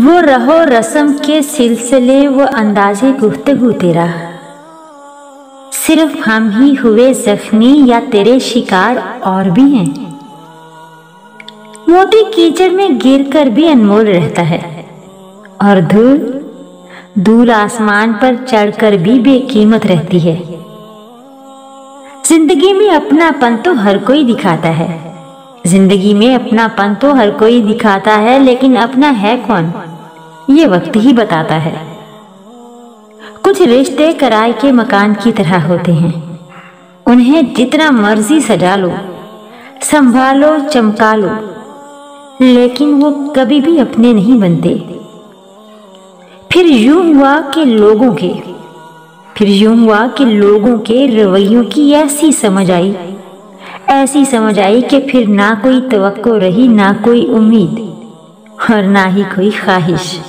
वो रहो रस्म के सिलसिले वो अंदाज़े गुफ्तगू तेरा, सिर्फ हम ही हुए जख्मी या तेरे शिकार और भी हैं। मोती कीचड़ में गिरकर भी अनमोल रहता है और धूल आसमान पर चढ़कर भी बेकीमत रहती है। जिंदगी में अपनापन तो हर कोई दिखाता है, जिंदगी में अपनापन तो हर कोई दिखाता है, लेकिन अपना है कौन ये वक्त ही बताता है। कुछ रिश्ते किराए के मकान की तरह होते हैं, उन्हें जितना मर्जी सजा लो, संभालो, चमका लो, लेकिन वो कभी भी अपने नहीं बनते। फिर यूं हुआ कि लोगों के रवैयों की ऐसी समझ आई कि फिर ना कोई तवक्को रही, ना कोई उम्मीद और ना ही कोई ख्वाहिश।